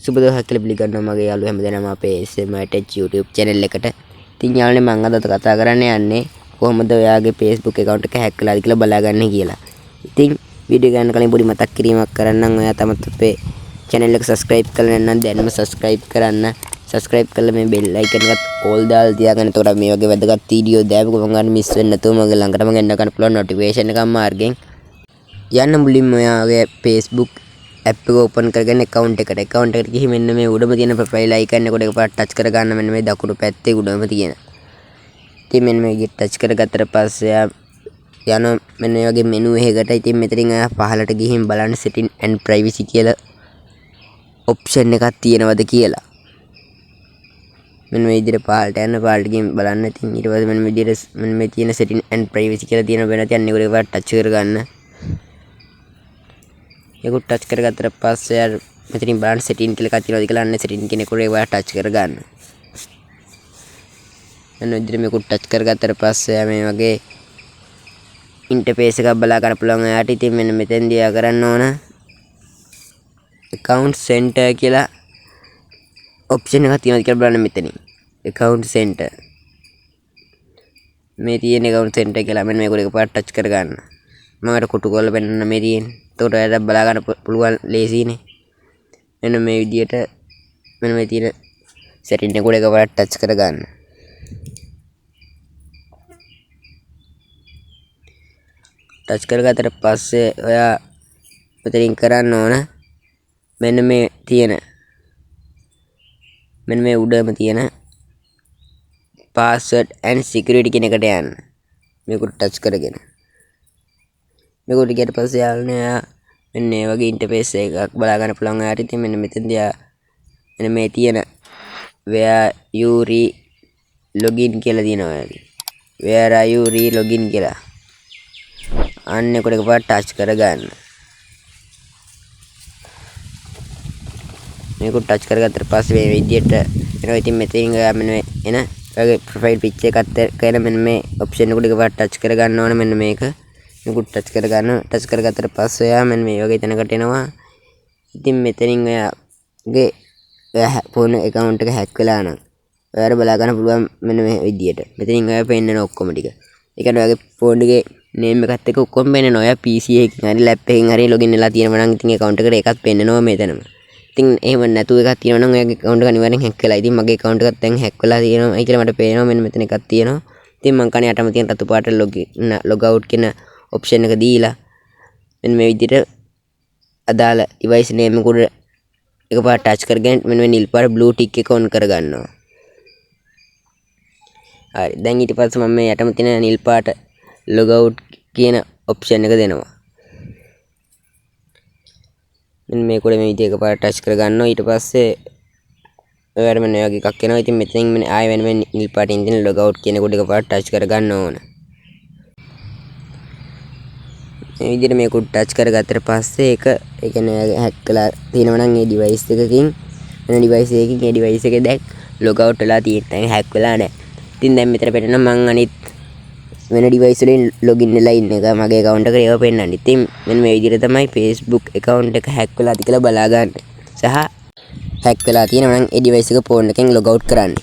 සුබ දවසක් කියලා පිළිගන්නවා මගේ යාළුවෝ හැමදෙනාම අපේ SMI Tech YouTube channel එකට. ඉතින් යාළුවනේ මම අද කතා කරන්න යන්නේ කොහොමද ඔයාගේ Facebook account එක hack වෙලාද කියලා බලාගන්න කියලා. ඉතින් වීඩියෝ ගන්න කලින් පොඩි මතක් කිරීමක් කරන්නම්. ඔයා තමත් අපේ channel එක subscribe කරලා නැත්නම් දැන්ම subscribe කරන්න. subscribe කරලා මේ bell icon එකත් all දාලා තියාගන්න. එතකොට මේ වගේ වැදගත් වීඩියෝ දාපු ගමන් ගන්න miss වෙන්නේ නැතුව මගේ ළඟටම ගෙන්න ගන්න පුළුවන් notification එකක් මාර්ගෙන්. යන්න මුලින්ම ඔයාගේ Facebook app එක open කරගෙන account එකට ගිහින් මෙන්න මේ උඩම තියෙන profile icon එක එකපාරට touch කරගන්න. මෙන්න මේ දකුණු පැත්තේ උඩම තියෙන. ඉතින් මෙන්න මේ විදිහට touch කරගත්තට පස්සේ යන මෙන්න මේ වගේ menu එකකට. ඉතින් මෙතනින් ඔයා පහළට ගිහින් බලන්න setting and privacy කියලා option එකක් තියෙනවද කියලා. මෙන්න මේ විදිහට පහළට යන්න පහළට ගිහින් බලන්න. ඉතින් ඊට පස්සේ මෙන්න මේ විදිහට මෙන්න මේ තියෙන setting and privacy කියලා තියෙන වෙනත් යන්න ඒකට එකපාරට touch කරගන්න. ඒක ටච් කරගත්තට පස්සේ අර මෙතනින් බලන්න setting කියලා එකක් තියෙනවා. ඒක setting කියන එක උඩ ඒවා ටච් කරගන්න. මෙන්න විදිහට මේක ටච් කරගත්තට පස්සේ මේ වගේ ඉන්ටර්ෆේස් එකක් බලා ගන්න පුළුවන් ඔයාට. ඉතින් මෙන්න මෙතෙන්දී ආ කරන්න ඕන account center කියලා option එකක් තියෙනවා කියලා බලන්න මෙතනින්. account center. මේ තියෙන account center කියලා මෙන්න මේක උඩ එකපාරට ටච් කරගන්න. මම අර කොටු කරලා පෙන්නන්න මේ තියෙන්නේ. එතකොට ඔයාලට බලා ගන්න පුළුවන් ලේසියිනේ. මෙන්න මේ විදියට මෙන්න මේ තියෙන setting එක උඩ එකපාරට ටච් කරගන්න. ටච් කරගත්තට පස්සේ ඔයා මෙතනින් කරන්න ඕන මෙන්න මේ තියෙන මෙන්න මේ උඩම තියෙන password and security කියන එකට යන්න. මේක ටච් කරගෙන මේක උඩ ගියට පස්සේ යාළුවනේ මෙන්න මේ වගේ ඉන්ටර්ෆේස් එකක් බලා ගන්න පුළුවන් ඔයාට. ඉතින් මෙන්න මෙතෙන්දී මෙන්න මේ තියෙන where you re login කියලා තියෙනවා ඔයාලගේ. where are you re login කියලා. අන්න ඒකට එකපාරට ටච් කරගන්න. මේක ටච් කරගත්තට පස්සේ මේ විදියට එනවා. ඉතින් මෙතනින් ඔයා මෙන්න එන ඔයාගේ profile picture එකත් කරගෙන මෙන්න මේ option එකට එකපාරට ටච් කරගන්න ඕන. මෙන්න මේක මේක ටච් කරගන්න. ටච් කරගත්තට පස්සේ ඔයා මෙන්න මේ වගේ තැනකට එනවා. ඉතින් මෙතනින් ඔයාගේ phone account එක hack වෙලා නම් ඔයාලා බලා ගන්න පුළුවන් මෙන්න මේ විදියට. මෙතනින් ඔයා පෙන්නන ඔක්කොම ටික. ඒ කියන්නේ ඔයාගේ phone එකේ name එකත් එක්ක ඔක්කොම පෙන්නනවා. ඔයා PC එකකින් හරි laptop එකකින් හරි login වෙලා තියෙනවා නම් ඉතින් account එකට ඒකත් පෙන්නනවා මෙතනම. ඉතින් එහෙම නැතුව එකක් තියෙනවා නම් ඔයාගේ account එක අනිවාර්යෙන් hack වෙලා. ඉතින් මගේ account එකත් දැන් hack වෙලා තියෙනවා. ඒ කියලා මට පේනවා මෙන්න මෙතන එකක් තියෙනවා. ඉතින් මං කන්නේ යටම තියෙන රතු පාට log out කියන option එක දීලා මෙන්න මේ විදිහට අදාළ device name එක උඩ එකපාරට touch කරගෙන මෙන්න මේ නිල් පාට blue tick එක on කරගන්නවා. හරි. දැන් ඊට පස්සේ මම මේ යටම තියෙන නිල් පාට log out කියන option එක දෙනවා. මෙන්න මේක උඩ මේ විදිහට එකපාරට touch කරගන්නවා. ඊට පස්සේ ඔයාලට මෙන්න ඔය වගේ එකක් එනවා. ඉතින් මෙතනින් මෙන්න ආයෙ වෙන මේ නිල් පාටින් තියෙන log out කියන එක උඩ එකපාරට touch කරගන්න ඕන. මේ විදිහට මේක ටච් කරගත්තට පස්සේ ඒක ඒ කියන්නේ හැක් කරලා තියෙනවා නම් ඒ device එකකින් වෙන device එකකින් ඒ device එකේ දැන් log out වෙලා තියෙනවා. හැක් වෙලා නැහැ. ඉතින් දැන් මෙතන පෙන්නන මං අනිත් වෙන device වලින් login වෙලා ඉන්න එක මගේ account එකට ඒව පෙන්නන්න. ඉතින් මෙන්න මේ විදිහට තමයි Facebook account එක හැක් වෙලාද කියලා බලා ගන්න. සහ හැක් වෙලා තියෙනවා නම් ඒ device එක phone එකෙන් log out කරන්න.